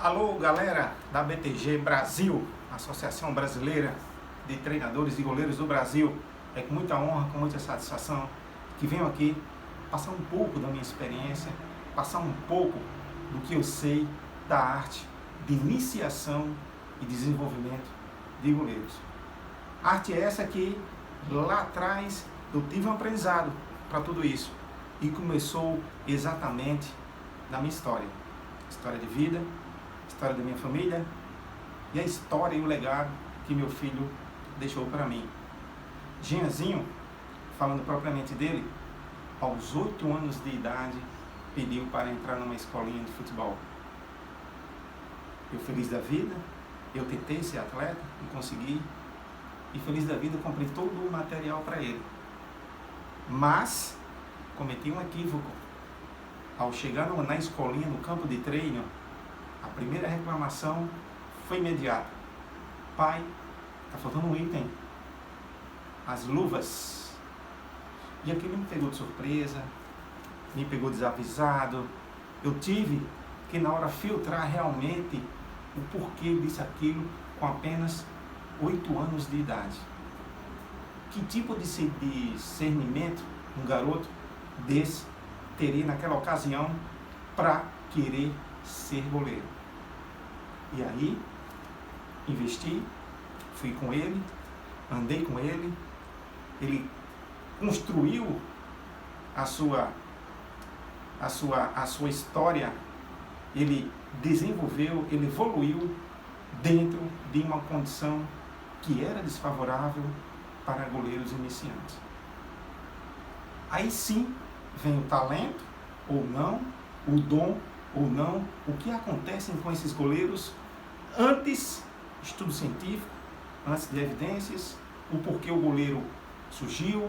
Alô, galera da BTG Brasil, Associação Brasileira de Treinadores e Goleiros do Brasil. É com muita honra, com muita satisfação que venho aqui passar um pouco da minha experiência, passar um pouco do que eu sei da arte de iniciação e desenvolvimento de goleiros. Arte essa que lá atrás eu tive um aprendizado para tudo isso e começou exatamente na minha história de vida, história da minha família e a história e o legado que meu filho deixou para mim. Jeanzinho, falando propriamente dele, aos 8 anos de idade, pediu para entrar numa escolinha de futebol. Eu feliz da vida, eu tentei ser atleta e consegui, e feliz da vida comprei todo o material para ele. Mas cometi um equívoco. Ao chegar na escolinha, no campo de treino, a primeira reclamação foi imediata. Pai, está faltando um item. As luvas. E aquilo me pegou de surpresa, me pegou desavisado. Eu tive que na hora filtrar realmente o porquê disso aquilo com apenas 8 anos de idade. Que tipo de discernimento um garoto desse teria naquela ocasião para querer ser goleiro? E aí, investi, fui com ele, andei com ele, ele construiu a sua história, ele desenvolveu, ele evoluiu dentro de uma condição que era desfavorável para goleiros iniciantes. Aí sim vem o talento ou não, o dom ou não, o que acontece com esses goleiros antes estudo científico, antes de evidências, o porquê o goleiro surgiu,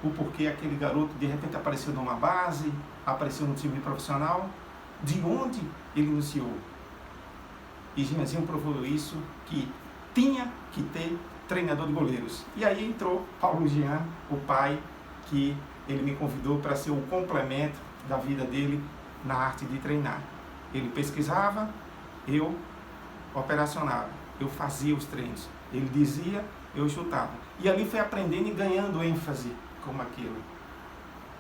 o porquê aquele garoto de repente apareceu numa base, apareceu no time profissional, de onde ele iniciou. E Jeanzinho provou isso, que tinha que ter treinador de goleiros. E aí entrou Paulo Jean, o pai, que ele me convidou para ser o complemento da vida dele na arte de treinar. Ele pesquisava, eu operacionava, eu fazia os treinos. Ele dizia, eu chutava. E ali fui aprendendo e ganhando ênfase como aquilo.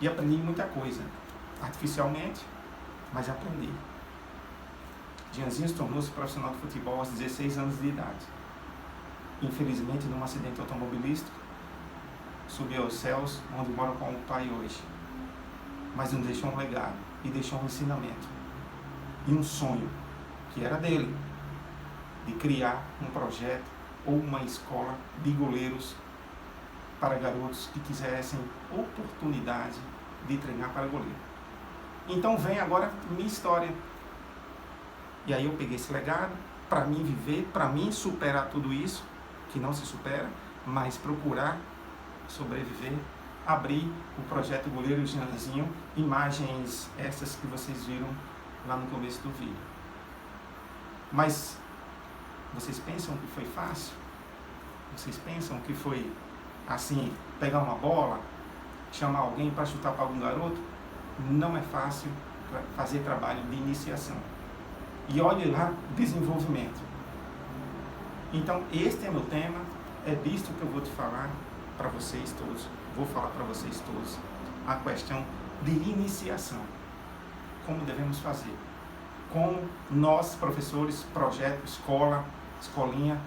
E aprendi muita coisa, artificialmente, mas aprendi. Jeanzinho tornou-se profissional de futebol aos 16 anos de idade. Infelizmente, num acidente automobilístico, subiu aos céus, onde mora com o pai hoje. Mas não deixou um legado e deixou um ensinamento. E um sonho, que era dele, de criar um projeto ou uma escola de goleiros para garotos que quisessem oportunidade de treinar para goleiro. Então vem agora minha história. E aí eu peguei esse legado para mim viver, para mim superar tudo isso, que não se supera, mas procurar sobreviver, abrir o projeto Goleiro Jeanzinho, imagens essas que vocês viram lá no começo do vídeo. Mas vocês pensam que foi fácil? Vocês pensam que foi assim, pegar uma bola, chamar alguém para chutar para algum garoto? Não é fácil fazer trabalho de iniciação. E olhe lá, desenvolvimento. Então, este é meu tema, é disto que eu vou te falar para vocês todos, vou falar para vocês todos, a questão de iniciação. Como devemos fazer? Como nós, professores, projeto, escola, escolinha,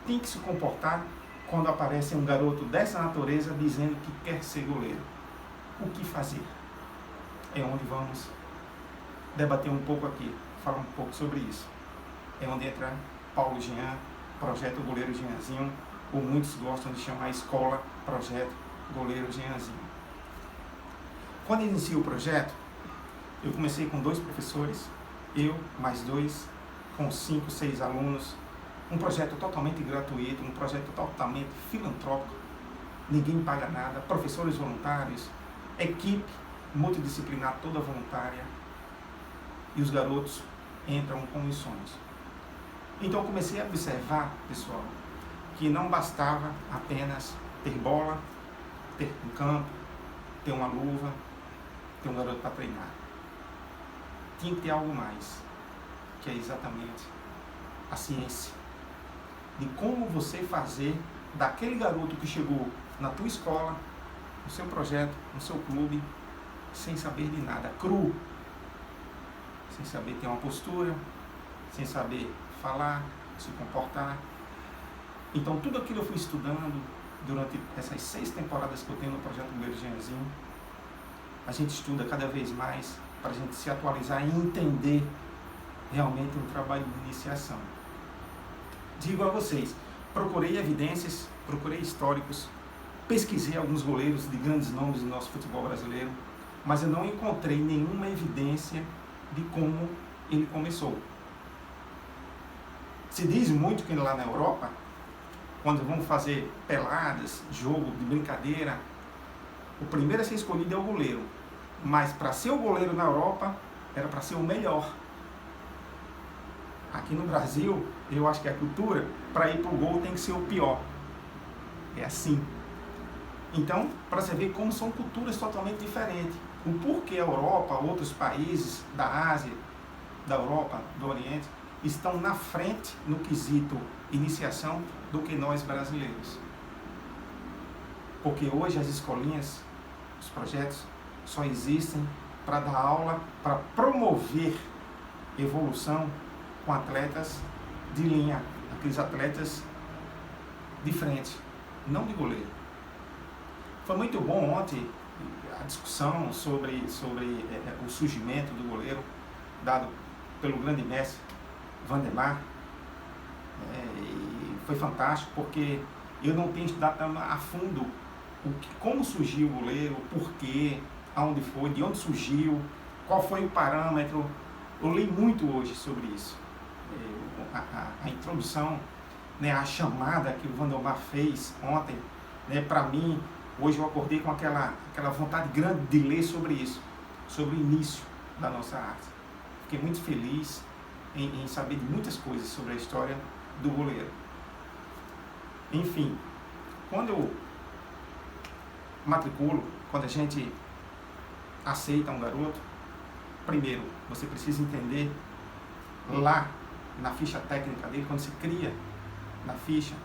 tem que se comportar quando aparece um garoto dessa natureza dizendo que quer ser goleiro. O que fazer? É onde vamos debater um pouco aqui, falar um pouco sobre isso. É onde entra Paulo Jean, Projeto Goleiro Jeanzinho, ou muitos gostam de chamar escola, Projeto Goleiro Jeanzinho. Quando inicia o projeto, eu comecei com 2 professores, eu mais 2, com 5, 6 alunos, um projeto totalmente gratuito, um projeto totalmente filantrópico, ninguém paga nada, professores voluntários, equipe multidisciplinar toda voluntária, e os garotos entram com missões. Então eu comecei a observar, pessoal, que não bastava apenas ter bola, ter um campo, ter uma luva, ter um garoto para treinar. Tinha que ter algo mais. que é exatamente a ciência de como você fazer daquele garoto que chegou na tua escola, no seu projeto, no seu clube, sem saber de nada, cru, sem saber ter uma postura, sem saber falar, se comportar. Então tudo aquilo eu fui estudando durante essas 6 temporadas que eu tenho no projeto Goleiro Jeanzinho. A gente estuda cada vez mais para a gente se atualizar e entender realmente um trabalho de iniciação. Digo a vocês, procurei evidências, procurei históricos, pesquisei alguns goleiros de grandes nomes do nosso futebol brasileiro, mas eu não encontrei nenhuma evidência de como ele começou. Se diz muito que lá na Europa, quando vão fazer peladas, jogo de brincadeira, o primeiro a ser escolhido é o goleiro. Mas para ser o goleiro na Europa, era para ser o melhor. Aqui no Brasil, eu acho que a cultura, para ir para o gol, tem que ser o pior. É assim. Então, para você ver como são culturas totalmente diferentes. O porquê a Europa, outros países da Ásia, da Europa, do Oriente, estão na frente no quesito iniciação do que nós brasileiros. Porque hoje as escolinhas, os projetos, só existem para dar aula, para promover evolução com atletas de linha, aqueles atletas de frente, não de goleiro. Foi muito bom ontem a discussão sobre o surgimento do goleiro, dado pelo grande mestre Valdemar. E foi fantástico, porque eu não tenho estudado a fundo como surgiu o goleiro, o porquê, aonde foi, de onde surgiu, qual foi o parâmetro. Eu li muito hoje sobre isso. A introdução, né, a chamada que o Valdemar fez ontem, né, para mim, hoje eu acordei com aquela vontade grande de ler sobre isso, sobre o início da nossa arte. Fiquei muito feliz em saber de muitas coisas sobre a história do goleiro. Enfim, quando eu matriculo, quando a gente aceita um garoto, primeiro você precisa entender lá na ficha técnica dele, quando se cria na ficha,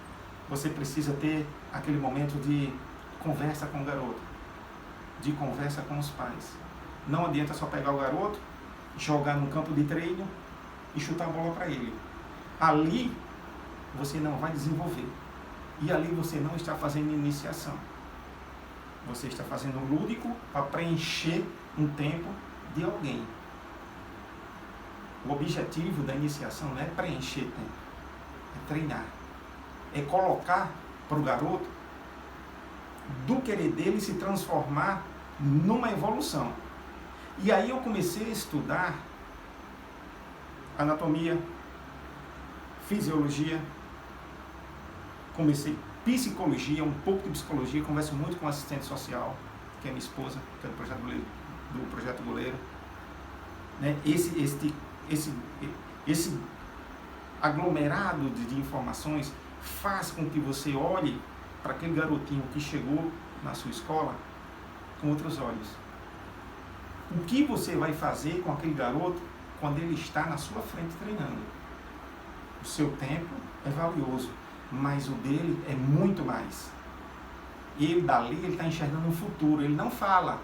você precisa ter aquele momento de conversa com o garoto, de conversa com os pais. Não adianta só pegar o garoto, jogar no campo de treino e chutar a bola para ele. Ali você não vai desenvolver. E ali você não está fazendo iniciação. Você está fazendo um lúdico para preencher um tempo de alguém. O objetivo da iniciação não é preencher tempo, é treinar. É colocar para o garoto do querer dele se transformar numa evolução. E aí eu comecei a estudar anatomia, fisiologia, comecei psicologia, um pouco de psicologia, converso muito com a assistente social, que é minha esposa, que é do Projeto Goleiro. Né? Esse aglomerado de informações faz com que você olhe para aquele garotinho que chegou na sua escola com outros olhos. O que você vai fazer com aquele garoto quando ele está na sua frente treinando? O seu tempo é valioso, mas o dele é muito mais. Ele dali, ele está enxergando um futuro. Ele não fala,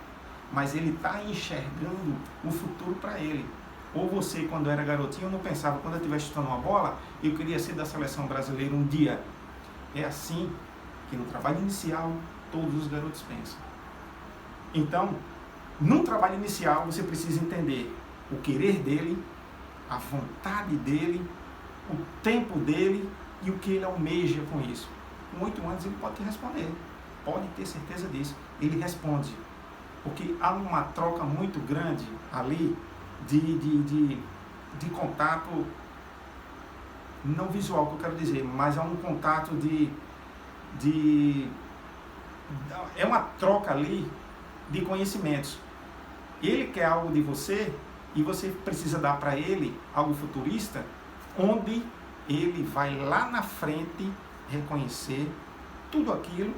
mas ele está enxergando o futuro para ele. Ou você, quando era garotinho, não pensava, quando eu estiver chutando uma bola, eu queria ser da seleção brasileira um dia. É assim que no trabalho inicial, todos os garotos pensam. Então, num trabalho inicial, você precisa entender o querer dele, a vontade dele, o tempo dele e o que ele almeja com isso. Com 8 anos ele pode te responder, pode ter certeza disso. Ele responde, porque há uma troca muito grande ali de contato, não visual que eu quero dizer, mas há um contato é uma troca ali de conhecimentos. Ele quer algo de você e você precisa dar para ele algo futurista, onde ele vai lá na frente reconhecer tudo aquilo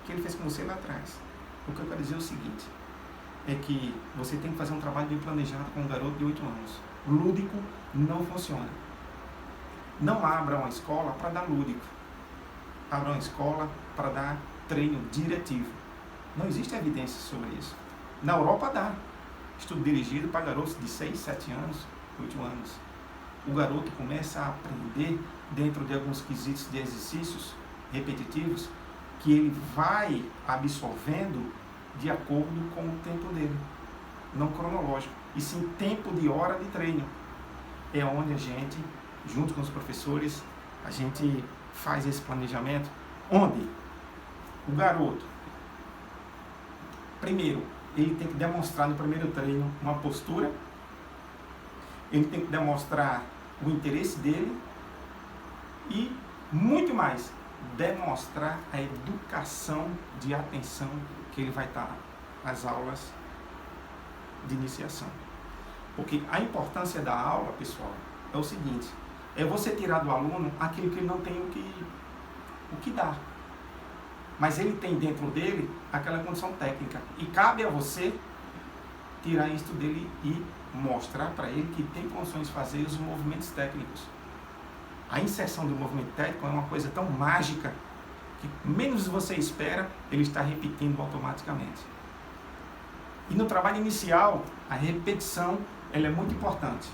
que ele fez com você lá atrás. O que eu quero dizer é o seguinte, é que você tem que fazer um trabalho bem planejado com um garoto de 8 anos. Lúdico não funciona. Não abra uma escola para dar lúdico. Abra uma escola para dar treino diretivo. Não existe evidência sobre isso. Na Europa dá. Estudo dirigido para garotos de 6, 7 anos, 8 anos. O garoto começa a aprender dentro de alguns quesitos de exercícios repetitivos que ele vai absorvendo de acordo com o tempo dele. Não cronológico, e sim tempo de hora de treino. É onde a gente, junto com os professores, a gente faz esse planejamento, onde o garoto, primeiro, ele tem que demonstrar no primeiro treino uma postura, ele tem que demonstrar o interesse dele e, muito mais, demonstrar a educação de atenção que ele vai estar nas aulas de iniciação. Porque a importância da aula, pessoal, é o seguinte, é você tirar do aluno aquilo que ele não tem o que dar. Mas ele tem dentro dele aquela condição técnica. E cabe a você tirar isso dele e mostrar para ele que tem condições de fazer os movimentos técnicos. A inserção do movimento técnico é uma coisa tão mágica que menos você espera, ele está repetindo automaticamente. E no trabalho inicial, a repetição ela é muito importante.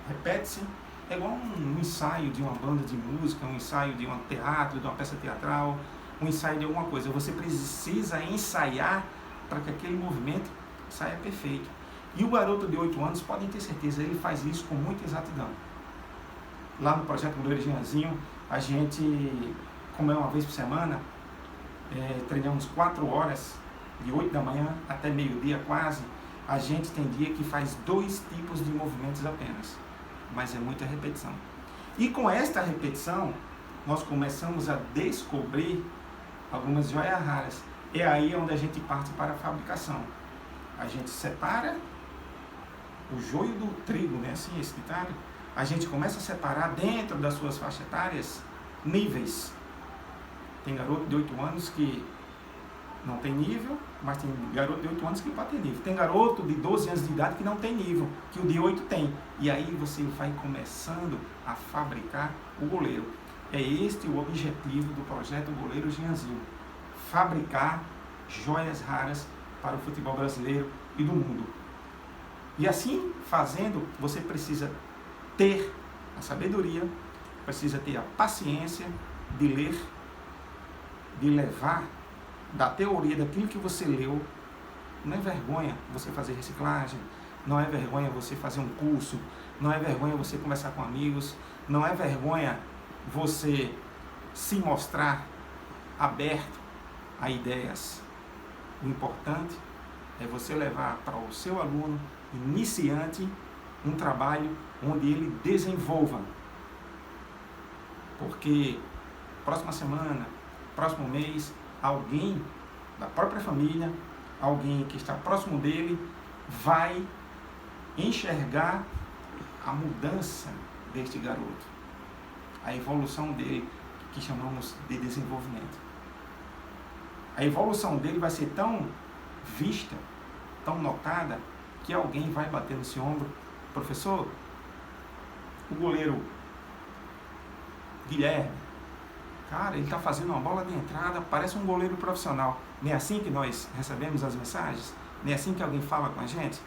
Repete-se, é igual um ensaio de uma banda de música, um ensaio de um teatro, de uma peça teatral, um ensaio de alguma coisa. Você precisa ensaiar para que aquele movimento saia perfeito. E o garoto de 8 anos, podem ter certeza, ele faz isso com muita exatidão. Lá no Projeto Goleiro Jeanzinho, a gente, como é uma vez por semana, treinamos 4 horas, de 8 da manhã até meio-dia quase. A gente tem dia que faz 2 tipos de movimentos apenas, mas é muita repetição. E com esta repetição, nós começamos a descobrir algumas joias raras. É aí onde a gente parte para a fabricação. A gente separa o joio do trigo, né? Assim, esse ditado. A gente começa a separar dentro das suas faixas etárias níveis. Tem garoto de 8 anos que não tem nível, mas tem garoto de 8 anos que pode ter nível. Tem garoto de 12 anos de idade que não tem nível, que o de 8 tem. E aí você vai começando a fabricar o goleiro. É este o objetivo do projeto Goleiro Jeanzinho. Fabricar joias raras para o futebol brasileiro e do mundo. E assim fazendo, você precisa ter a sabedoria, precisa ter a paciência de ler, de levar da teoria, daquilo que você leu. Não é vergonha você fazer reciclagem, não é vergonha você fazer um curso, não é vergonha você conversar com amigos, não é vergonha você se mostrar aberto a ideias. O importante é você levar para o seu aluno iniciante um trabalho onde ele desenvolva. Porque próxima semana, próximo mês, alguém da própria família, alguém que está próximo dele, vai enxergar a mudança deste garoto, a evolução dele, que chamamos de desenvolvimento. A evolução dele vai ser tão vista, tão notada, que alguém vai bater no seu ombro: professor, o goleiro Guilherme, cara, ele está fazendo uma bola de entrada, parece um goleiro profissional. Não é assim que nós recebemos as mensagens? Não é assim que alguém fala com a gente?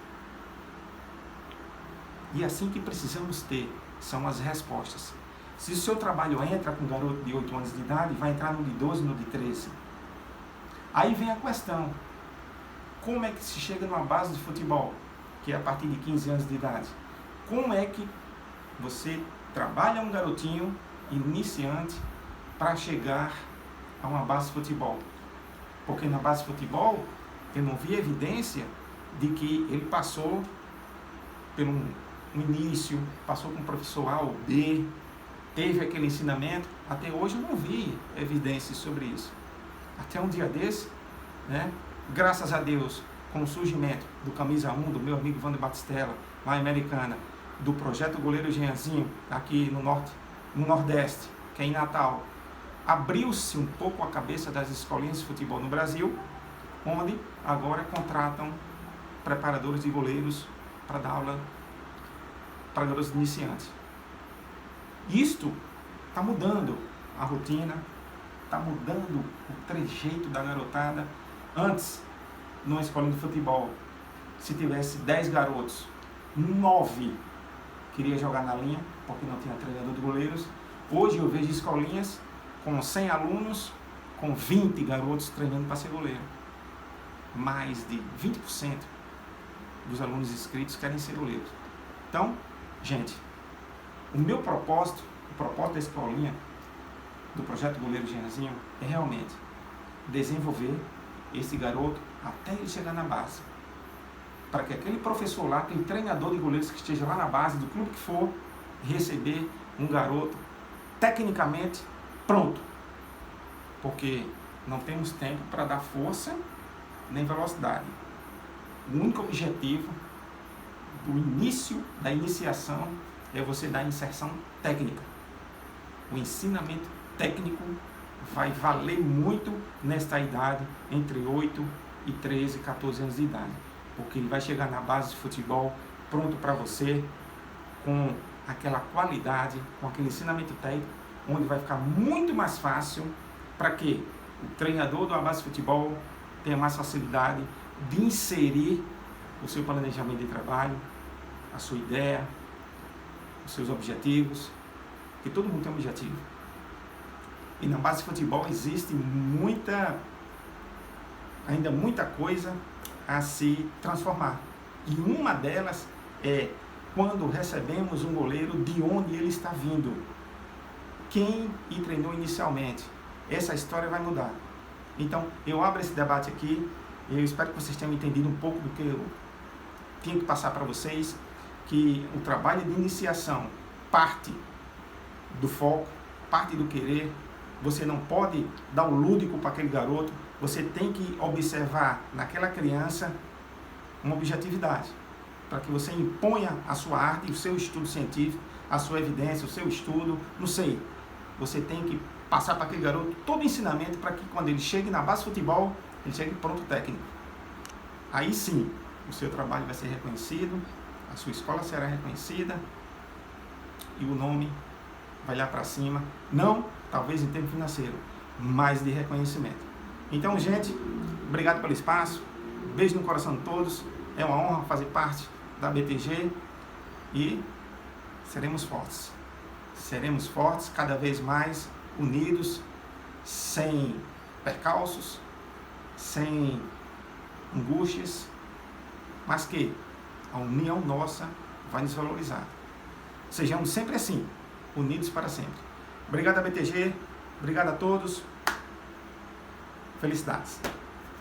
E é assim que precisamos ter, são as respostas. Se o seu trabalho entra com um garoto de 8 anos de idade, vai entrar no de 12, no de 13. Aí vem a questão: como é que se chega numa base de futebol, que é a partir de 15 anos de idade? Como é que você trabalha um garotinho iniciante para chegar a uma base de futebol? Porque na base de futebol eu não vi evidência de que ele passou pelo um início, passou com o professor A ou B, teve aquele ensinamento. Até hoje eu não vi evidências sobre isso. Até um dia desse, né, graças a Deus, com o surgimento do Camisa 1, do meu amigo Wander Batistella, lá em Americana, do projeto Goleiro Jeanzinho, aqui no norte, no Nordeste, que é em Natal, abriu-se um pouco a cabeça das escolinhas de futebol no Brasil, onde agora contratam preparadores de goleiros para dar aula para garotos iniciantes. Isto está mudando a rotina, está mudando o trejeito da garotada. Antes, numa escola de futebol, se tivesse 10 garotos, 9 queria jogar na linha, porque não tinha treinador de goleiros. Hoje eu vejo escolinhas com 100 alunos, com 20 garotos treinando para ser goleiro. Mais de 20% dos alunos inscritos querem ser goleiros. Então, gente, o meu propósito, o propósito da escolinha, do projeto Goleiro Jeanzinho, é realmente desenvolver esse garoto até ele chegar na base. Para que aquele professor lá, aquele treinador de goleiros que esteja lá na base, do clube que for, receber um garoto tecnicamente pronto. Porque não temos tempo para dar força nem velocidade. O único objetivo do início da iniciação é você dar inserção técnica. O ensinamento técnico vai valer muito nesta idade, entre 8 e 13, 14 anos de idade. Porque ele vai chegar na base de futebol pronto para você, com aquela qualidade, com aquele ensinamento técnico, onde vai ficar muito mais fácil para que o treinador da base de futebol tenha mais facilidade de inserir o seu planejamento de trabalho, a sua ideia, os seus objetivos, porque todo mundo tem um objetivo. E na base de futebol existe ainda muita coisa a se transformar. E uma delas é quando recebemos um goleiro, de onde ele está vindo. Quem o treinou inicialmente. Essa história vai mudar. Então, eu abro esse debate aqui. Eu espero que vocês tenham entendido um pouco do que eu tinha que passar para vocês, que o trabalho de iniciação parte do foco, parte do querer. Você não pode dar o lúdico para aquele garoto. Você tem que observar naquela criança uma objetividade, para que você imponha a sua arte, o seu estudo científico, a sua evidência, o seu estudo, não sei. Você tem que passar para aquele garoto todo o ensinamento para que quando ele chegue na base de futebol, ele chegue pronto técnico. Aí sim, o seu trabalho vai ser reconhecido, a sua escola será reconhecida e o nome vai lá para cima, não talvez em termo financeiro, mas de reconhecimento. Então, gente, obrigado pelo espaço, beijo no coração de todos, é uma honra fazer parte da BTG e seremos fortes cada vez mais unidos, sem percalços, sem angústias, mas que a união nossa vai nos valorizar. Sejamos sempre assim, unidos para sempre. Obrigado a BTG, obrigado a todos, felicidades.